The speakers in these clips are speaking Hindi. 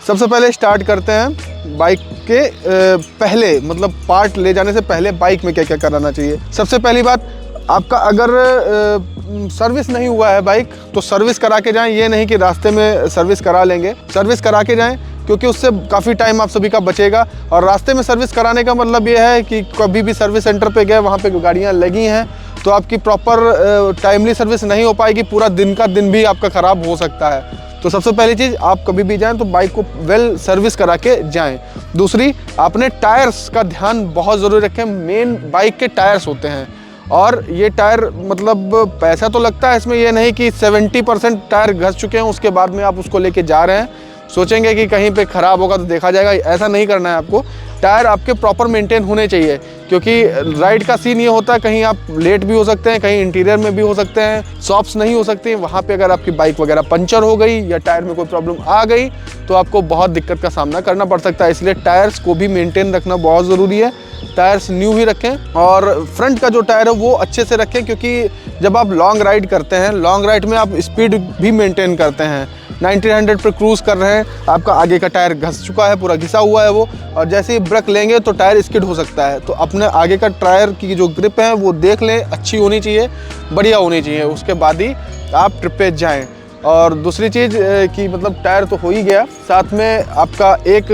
सबसे पहले स्टार्ट करते हैं बाइक के पहले, मतलब पार्ट ले जाने से पहले बाइक में क्या क्या कराना चाहिए। सबसे पहली बात, आपका अगर सर्विस नहीं हुआ है बाइक, तो सर्विस करा के जाएं। ये नहीं कि रास्ते में सर्विस करा लेंगे, सर्विस करा के जाएं, क्योंकि उससे काफ़ी टाइम आप सभी का बचेगा। और रास्ते में सर्विस कराने का मतलब ये है कि कभी भी सर्विस सेंटर पे गए, वहाँ पे गाड़ियाँ लगी हैं तो आपकी प्रॉपर टाइमली सर्विस नहीं हो पाएगी, पूरा दिन का दिन भी आपका ख़राब हो सकता है। तो सबसे पहली चीज़, आप कभी भी जाएं तो बाइक को वेल सर्विस करा के जाएं। दूसरी, आपने टायर्स का ध्यान बहुत ज़रूरी रखें। मेन बाइक के टायर्स होते हैं, और ये टायर मतलब पैसा तो लगता है इसमें, ये नहीं कि 70% टायर घस चुके हैं उसके बाद में आप उसको लेके जा रहे हैं, सोचेंगे कि कहीं पे ख़राब होगा तो देखा जाएगा। ऐसा नहीं करना है आपको। टायर आपके प्रॉपर मेंटेन होने चाहिए, क्योंकि राइड का सीन ये होता है, कहीं आप लेट भी हो सकते हैं, कहीं इंटीरियर में भी हो सकते हैं, शॉप्स नहीं हो सकती। वहाँ पे अगर आपकी बाइक वगैरह पंचर हो गई या टायर में कोई प्रॉब्लम आ गई तो आपको बहुत दिक्कत का सामना करना पड़ सकता है। इसलिए टायर्स को भी मेंटेन रखना बहुत ज़रूरी है। टायर्स न्यू ही रखें, और फ्रंट का जो टायर है वो अच्छे से रखें, क्योंकि जब आप लॉन्ग राइड करते हैं, लॉन्ग राइड में आप स्पीड भी मेंटेन करते हैं, 90-100 पर क्रूज़ कर रहे हैं, आपका आगे का टायर घस चुका है, पूरा घिसा हुआ है वो, और जैसे ही ब्रेक लेंगे तो टायर स्किड हो सकता है। तो अपने आगे का टायर की जो ग्रिप है वो देख लें, अच्छी होनी चाहिए, बढ़िया होनी चाहिए, उसके बाद ही आप ट्रिप पे जाएँ। और दूसरी चीज़ कि मतलब टायर तो हो ही गया, साथ में आपका एक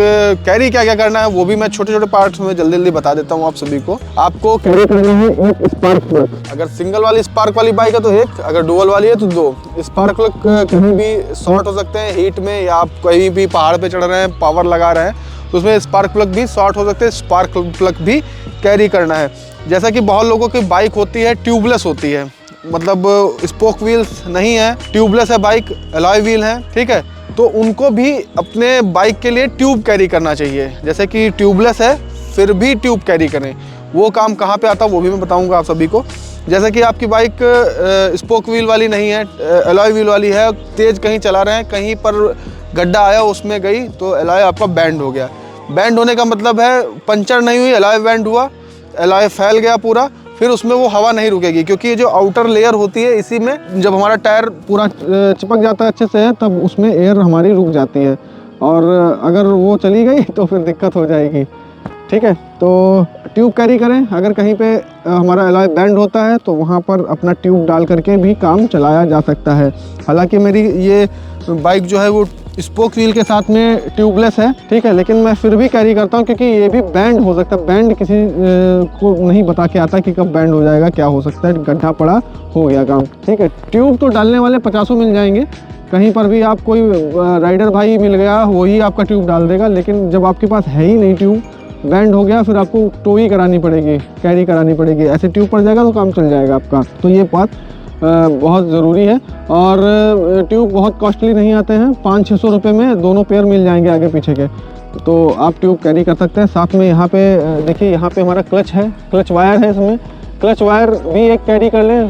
कैरी क्या क्या करना है वो भी मैं छोटे छोटे पार्ट्स में जल्दी जल्दी बता देता हूँ आप सभी को। आपको कैरी करना है एक स्पार्क प्लग। अगर सिंगल वाली स्पार्क वाली बाइक है तो एक, अगर डुअल वाली है तो 2 स्पार्क प्लग। कहीं भी शॉर्ट हो सकते हैं हीट में, या आप कहीं भी पहाड़ पर चढ़ रहे हैं, पावर लगा रहे हैं, तो उसमें स्पार्क प्लग भी शॉर्ट हो सकते हैं, स्पार्क प्लग भी कैरी करना है। जैसा कि बहुत लोगों की बाइक होती है ट्यूबलेस होती है, मतलब स्पोक व्हील्स नहीं है, ट्यूबलेस है बाइक, अलॉय व्हील है, ठीक है, तो उनको भी अपने बाइक के लिए ट्यूब कैरी करना चाहिए। जैसे कि ट्यूबलेस है फिर भी ट्यूब कैरी करें, वो काम कहाँ पे आता है वो भी मैं बताऊंगा आप सभी को। जैसे कि आपकी बाइक स्पोक व्हील वाली नहीं है, अलॉय व्हील वाली है, तेज़ कहीं चला रहे हैं, कहीं पर गड्ढा आया उसमें गई तो अलॉय आपका बैंड हो गया। बैंड होने का मतलब है पंचर नहीं हुई, अलॉय बैंड हुआ, अलॉय फैल गया पूरा, फिर उसमें वो हवा नहीं रुकेगी, क्योंकि ये जो आउटर लेयर होती है, इसी में जब हमारा टायर पूरा चिपक जाता है अच्छे से, तब उसमें एयर हमारी रुक जाती है, और अगर वो चली गई तो फिर दिक्कत हो जाएगी, ठीक है। तो ट्यूब कैरी करें। अगर कहीं पे हमारा अलॉय बैंड होता है तो वहाँ पर अपना ट्यूब डाल करके भी काम चलाया जा सकता है। हालांकि मेरी ये बाइक जो है वो स्पोक व्हील के साथ में ट्यूबलेस है, ठीक है, लेकिन मैं फिर भी कैरी करता हूँ, क्योंकि ये भी बैंड हो सकता है। बैंड किसी को नहीं बता के आता कि कब बैंड हो जाएगा, क्या हो सकता है, गड्ढा पड़ा हो गया काम, ठीक है। ट्यूब तो डालने वाले 50 मिल जाएंगे, कहीं पर भी आप कोई राइडर भाई मिल गया वही आपका ट्यूब डाल देगा, लेकिन जब आपके पास है ही नहीं ट्यूब, बैंड हो गया, फिर आपको टो ही करानी पड़ेगी, कैरी करानी पड़ेगी। ऐसे ट्यूब पड़ जाएगा तो काम चल जाएगा आपका। तो ये बात बहुत ज़रूरी है। और ट्यूब बहुत कॉस्टली नहीं आते हैं, 500-600 रुपये में दोनों पेयर मिल जाएंगे आगे पीछे के, तो आप ट्यूब कैरी कर सकते हैं। साथ में यहाँ पे देखिए, यहाँ पे हमारा क्लच है, क्लच वायर है, इसमें क्लच वायर भी एक कैरी कर लें।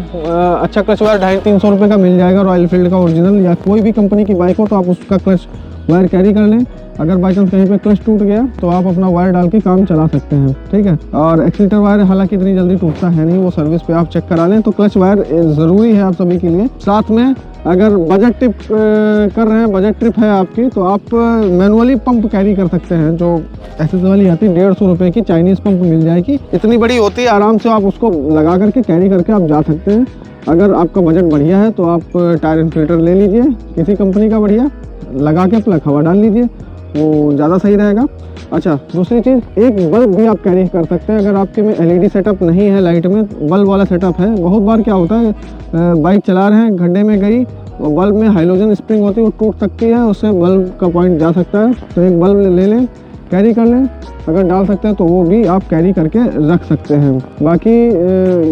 अच्छा क्लच वायर 250-300 रुपये का मिल जाएगा, रॉयल एनफील्ड का ओरिजिनल, या कोई भी कंपनी की बाइक हो तो आप उसका क्लच वायर कैरी कर लें। अगर बाई चांस कहीं पे क्लच टूट गया तो आप अपना वायर डाल के काम चला सकते हैं, ठीक है। और एक्सीटर वायर हालांकि इतनी जल्दी टूटता है नहीं, वो सर्विस पे आप चेक करा लें। तो क्लच वायर ज़रूरी है आप सभी के लिए। साथ में अगर बजट ट्रिप कर रहे हैं, बजट ट्रिप है आपकी, तो आप मैनुअली पंप कैरी कर सकते हैं, जो एसएस वाली आती है 150 रुपये की, चाइनीज़ पंप मिल जाएगी, इतनी बड़ी होती है, आराम से आप उसको लगा करके कैरी करके आप जा सकते हैं। अगर आपका बजट बढ़िया है तो आप टायर इन्फ्लेटर ले लीजिए किसी कंपनी का बढ़िया, लगा के प्लग हवा डाल लीजिए, वो ज़्यादा सही रहेगा। अच्छा, दूसरी चीज़, एक बल्ब भी आप कैरी कर सकते हैं। अगर आपके में एलईडी सेटअप नहीं है, लाइट में बल्ब वाला सेटअप है। बहुत बार क्या होता है, बाइक चला रहे हैं, गड्ढे में गई, बल्ब में हाइलोजन स्प्रिंग होती है, वो टूट सकती है, उससे बल्ब का पॉइंट जा सकता है। तो एक बल्ब ले लें, कैरी कर लें, अगर डाल सकते हैं तो वो भी आप कैरी करके रख सकते हैं। बाकी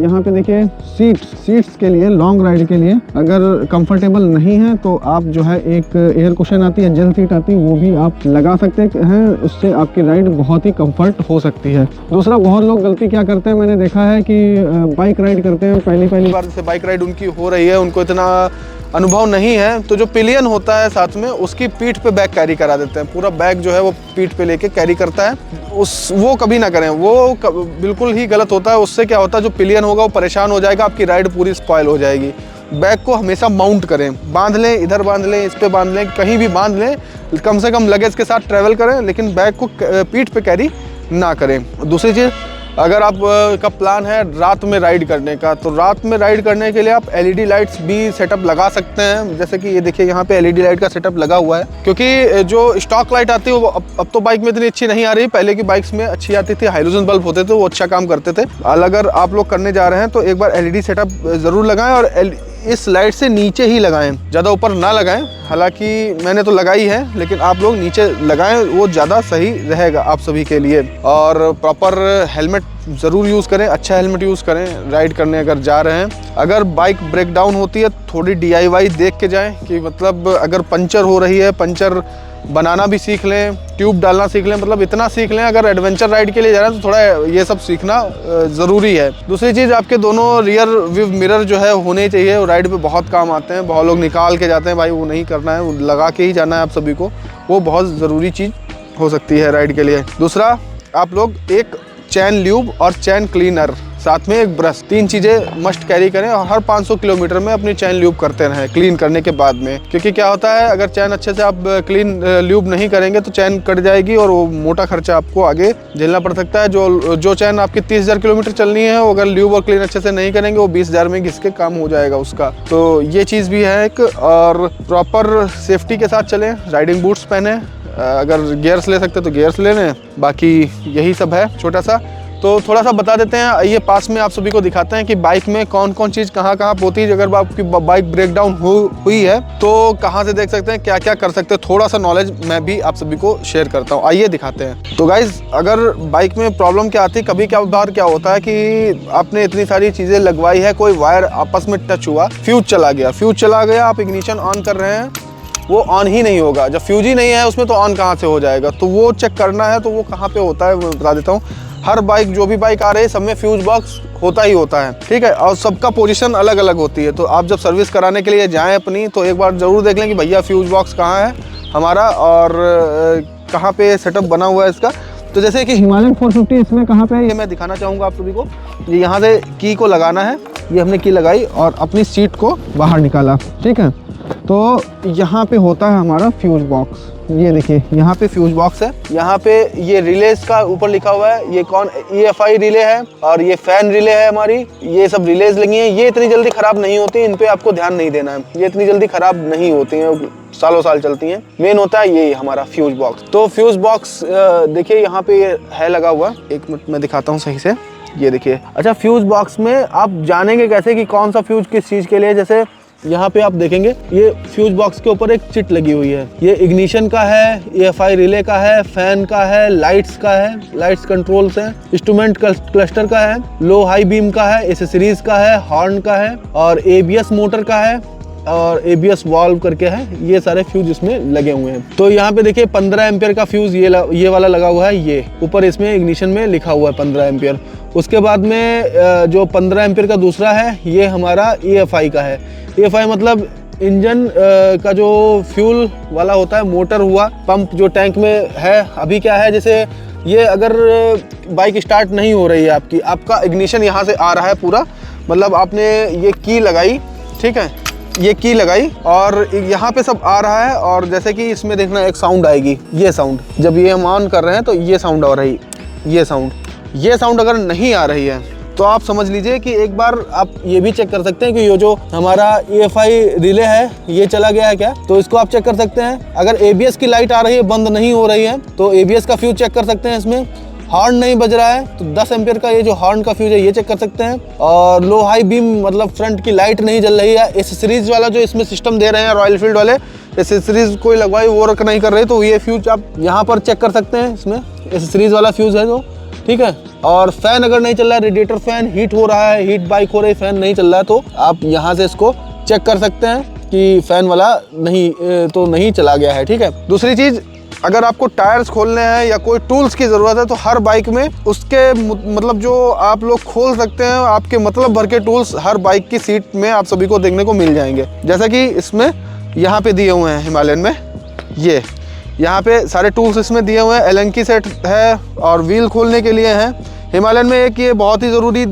यहाँ पे देखिए, सीट्स के लिए, लॉन्ग राइड के लिए अगर कंफर्टेबल नहीं है तो आप जो है एक एयर कुशन आती है, जेल सीट आती है, वो भी आप लगा सकते हैं, उससे आपकी राइड बहुत ही कंफर्ट हो सकती है। दूसरा, बहुत लोग गलती क्या करते हैं, मैंने देखा है कि बाइक राइड करते हैं, पहली बार से बाइक राइड उनकी हो रही है, उनको इतना अनुभव नहीं है, तो जो पिलियन होता है साथ में, उसकी पीठ पे बैग कैरी करा देते हैं। पूरा बैग जो है वो पीठ पे लेके कैरी करता है, वो कभी ना करें, वो बिल्कुल ही गलत होता है। उससे क्या होता है, जो पिलियन होगा वो परेशान हो जाएगा, आपकी राइड पूरी स्पॉइल हो जाएगी। बैग को हमेशा माउंट करें, बांध लें, इधर बांध लें, इस पे बांध लें, कहीं भी बांध लें, कम से कम लगेज के साथ ट्रैवल करें, लेकिन बैग को पीठ पे कैरी ना करें। दूसरी चीज़, अगर आप का प्लान है रात में राइड करने का, तो रात में राइड करने के लिए आप एलईडी लाइट्स भी सेटअप लगा सकते हैं। जैसे कि ये देखिए यहाँ पे एलईडी लाइट का सेटअप लगा हुआ है, क्योंकि जो स्टॉक लाइट आती है वो अब तो बाइक में इतनी अच्छी नहीं आ रही। पहले की बाइक्स में अच्छी आती थी, हाइलोजन बल्ब होते थे, वो अच्छा काम करते थे। अगर आप लोग करने जा रहे हैं तो एक बार एलईडी सेटअप ज़रूर लगाएं, और इस लाइट से नीचे ही लगाएं, ज़्यादा ऊपर ना लगाएं। हालांकि मैंने तो लगाई है, लेकिन आप लोग नीचे लगाएं, वो ज़्यादा सही रहेगा आप सभी के लिए। और प्रॉपर हेलमेट ज़रूर यूज़ करें, अच्छा हेलमेट यूज़ करें राइड करने अगर जा रहे हैं। अगर बाइक ब्रेक डाउन होती है, थोड़ी DIY देख के जाएं, कि मतलब अगर पंचर हो रही है, पंचर बनाना भी सीख लें, ट्यूब डालना सीख लें, मतलब इतना सीख लें। अगर एडवेंचर राइड के लिए जा रहे हैं तो थोड़ा ये सब सीखना ज़रूरी है। दूसरी चीज़, आपके दोनों रियर व्यू मिरर जो है होने चाहिए, वो राइड पे बहुत काम आते हैं। बहुत लोग निकाल के जाते हैं, भाई वो नहीं करना है, वो लगा के ही जाना है आप सभी को, वो बहुत ज़रूरी चीज़ हो सकती है राइड के लिए। दूसरा, आप लोग एक चैन ल्यूब और चैन क्लीनर, साथ में एक ब्रश, 3 चीज़ें मस्ट कैरी करें। और हर 500 किलोमीटर में अपनी चैन ल्यूब करते रहें क्लीन करने के बाद में, क्योंकि क्या होता है, अगर चैन अच्छे से आप क्लीन ल्यूब नहीं करेंगे तो चैन कट जाएगी, और वो मोटा खर्चा आपको आगे झेलना पड़ सकता है। जो चैन आपकी 30,000 किलोमीटर चलनी है, वो अगर ल्यूब और क्लीन अच्छे से नहीं करेंगे, वो 20,000 में घिस के काम हो जाएगा उसका। तो ये चीज़ भी है एक। और प्रॉपर सेफ्टी के साथ चलें, राइडिंग बूट्स पहने, अगर गियर्स ले सकते तो गियर्स ले लें। बाकी यही सब है छोटा सा। तो थोड़ा सा बता देते हैं, ये पास में आप सभी को दिखाते हैं कि बाइक में कौन कौन चीज़ कहाँ कहाँ होती है। अगर आपकी बाइक ब्रेक डाउन हुई है तो कहाँ से देख सकते हैं, क्या क्या कर सकते हैं, थोड़ा सा नॉलेज मैं भी आप सभी को शेयर करता हूँ। आइए दिखाते हैं। तो गाइज, अगर बाइक में प्रॉब्लम क्या आती है, कभी क्या बार क्या होता है कि आपने इतनी सारी चीज़ें लगवाई है, कोई वायर आपस में टच हुआ, फ्यूज चला गया, आप इग्निशन ऑन कर रहे हैं, वो ऑन ही नहीं होगा। जब फ्यूज ही नहीं है उसमें तो ऑन कहाँ से हो जाएगा। तो वो चेक करना है, तो वो कहाँ पे होता है मैं बता देता हूँ। हर बाइक, जो भी बाइक आ रही है, सब में फ्यूज बॉक्स होता ही होता है, ठीक है। और सबका पोजीशन अलग अलग होती है। तो आप जब सर्विस कराने के लिए जाएं अपनी, तो एक बार ज़रूर देख लें कि भैया फ्यूज बॉक्स कहाँ है हमारा, और कहाँ पे सेटअप बना हुआ है इसका। तो जैसे कि हिमालयन 450 इसमें कहाँ पे है, ये मैं दिखाना चाहूँगा आप सभी को। ये यहाँ से की को लगाना है, ये हमने की लगाई और अपनी सीट को बाहर निकाला, ठीक है। तो यहाँ पे होता है हमारा फ्यूज बॉक्स। ये देखिए, यहाँ पे फ्यूज बॉक्स है। यहाँ पे ये रिलेज का ऊपर लिखा हुआ है, ये कौन EFI रिले है, और ये फैन रिले है हमारी। ये सब रिलेज लगी हैं, ये इतनी जल्दी खराब नहीं होती, इन पे आपको ध्यान नहीं देना है। ये इतनी जल्दी खराब नहीं होती हैं, सालों साल चलती हैं। मेन होता है ये हमारा फ्यूज बॉक्स। तो फ्यूज बॉक्स देखिए यहाँ पे है लगा हुआ, एक मिनट मैं दिखाता हूँ सही से। ये देखिए, अच्छा, फ्यूज बॉक्स में आप जानेंगे कैसे कि कौन सा फ्यूज किस चीज़ के लिए। जैसे यहाँ पे आप देखेंगे, ये फ्यूज बॉक्स के ऊपर एक चिट लगी हुई है। ये इग्निशन का है, EFI रिले का है, फैन का है, लाइट्स का है, लाइट्स कंट्रोल्स है, इंस्ट्रूमेंट क्लस्टर का है, लो हाई बीम का है, एसेसरीज का है, हॉर्न का है, और ABS मोटर का है, और ABS वाल्व करके है। ये सारे फ्यूज इसमें लगे हुए हैं। तो यहाँ पे देखिए 15 एम्पियर का फ्यूज ये वाला लगा हुआ है। ये ऊपर इसमें इग्निशन में लिखा हुआ है 15 एम्पियर। उसके बाद में जो 15 एम्पियर का दूसरा है, ये हमारा EFI का है। EFI मतलब इंजन का जो फ्यूल वाला होता है, मोटर हुआ, पंप जो टैंक में है। अभी क्या है, जैसे ये अगर बाइक स्टार्ट नहीं हो रही है आपकी, आपका इग्निशन यहाँ से आ रहा है पूरा, मतलब आपने ये की लगाई, ठीक है, ये की लगाई और यहाँ पे सब आ रहा है। और जैसे कि इसमें देखना एक साउंड आएगी, ये साउंड जब ये हम ऑन कर रहे हैं तो ये साउंड आ रही, ये साउंड अगर नहीं आ रही है तो आप समझ लीजिए कि एक बार आप ये भी चेक कर सकते हैं कि ये जो हमारा EFI रिले है ये चला गया है क्या। तो इसको आप चेक कर सकते हैं। अगर ABS की लाइट आ रही है, बंद नहीं हो रही है, तो ABS का फ्यूज चेक कर सकते हैं। इसमें हॉर्न नहीं बज रहा है तो 10 एम्पियर का ये जो हॉर्न का फ्यूज है ये चेक कर सकते हैं। और लो हाई बीम मतलब फ्रंट की लाइट नहीं जल रही है। एसेसरीज वाला जो इसमें सिस्टम दे रहे हैं रॉयल एनफील्ड वाले, एसेसरीज कोई लगवाई वो वर्क नहीं कर रही, तो ये फ्यूज आप यहाँ पर चेक कर सकते हैं। इसमें एसेसरीज वाला फ्यूज है जो, ठीक है। और फैन अगर नहीं चल रहा है, रेडिएटर फैन हीट हो रहा है, हीट बाइक हो रही है, फैन नहीं चल रहा है, तो आप यहाँ से इसको चेक कर सकते हैं कि फैन वाला नहीं चला गया है, ठीक है। दूसरी चीज़, अगर आपको टायर्स खोलने हैं या कोई टूल्स की ज़रूरत है तो हर बाइक में उसके मतलब जो आप लोग खोल सकते हैं, आपके मतलब भर के टूल्स हर बाइक की सीट में आप सभी को देखने को मिल जाएंगे। जैसा कि इसमें यहाँ पे दिए हुए हैं हिमालयन में, ये यहाँ पे सारे टूल्स इसमें दिए हुए हैं। एलन की सेट है और व्हील खोलने के लिए है। हिमालयन में एक ये बहुत ही ज़रूरी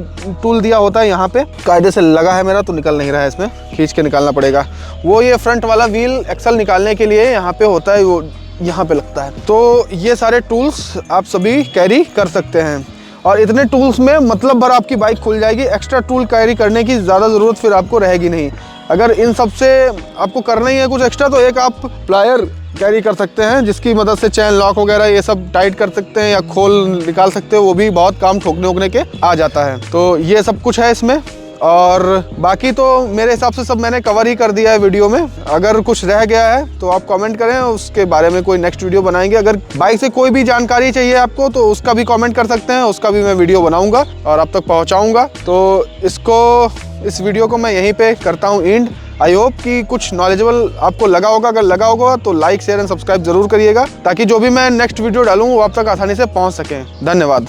टूल दिया होता है, यहाँ पे कायदे से लगा है मेरा तो निकल नहीं रहा है, इसमें खींच के निकालना पड़ेगा। वो ये फ्रंट वाला व्हील एक्सल निकालने के लिए यहाँ पे होता है, वो यहाँ पे लगता है। तो ये सारे टूल्स आप सभी कैरी कर सकते हैं और इतने टूल्स में मतलब भर आपकी बाइक खुल जाएगी। एक्स्ट्रा टूल कैरी करने की ज़्यादा ज़रूरत फिर आपको रहेगी नहीं। अगर इन सब से आपको करना ही है कुछ एक्स्ट्रा, तो एक आप प्लायर कैरी कर सकते हैं जिसकी मदद से चैन लॉक वगैरह ये सब टाइट कर सकते हैं या खोल निकाल सकते हैं। वो भी बहुत काम ठोकने वोकने के आ जाता है। तो ये सब कुछ है इसमें और बाकी तो मेरे हिसाब से सब मैंने कवर ही कर दिया है वीडियो में। अगर कुछ रह गया है तो आप कमेंट करें, उसके बारे में कोई नेक्स्ट वीडियो बनाएंगे। अगर बाइक से कोई भी जानकारी चाहिए आपको तो उसका भी कमेंट कर सकते हैं, उसका भी मैं वीडियो बनाऊंगा और आप तक पहुंचाऊंगा। तो इस वीडियो को मैं यहीं पे करता हूँ एंड। आई होप कि कुछ नॉलेजेबल आपको लगा होगा। अगर लगा होगा तो लाइक शेयर एंड सब्सक्राइब जरूर करिएगा ताकि जो भी मैं नेक्स्ट वीडियो डालूँ वो आप तक आसानी से पहुँच सकें। धन्यवाद।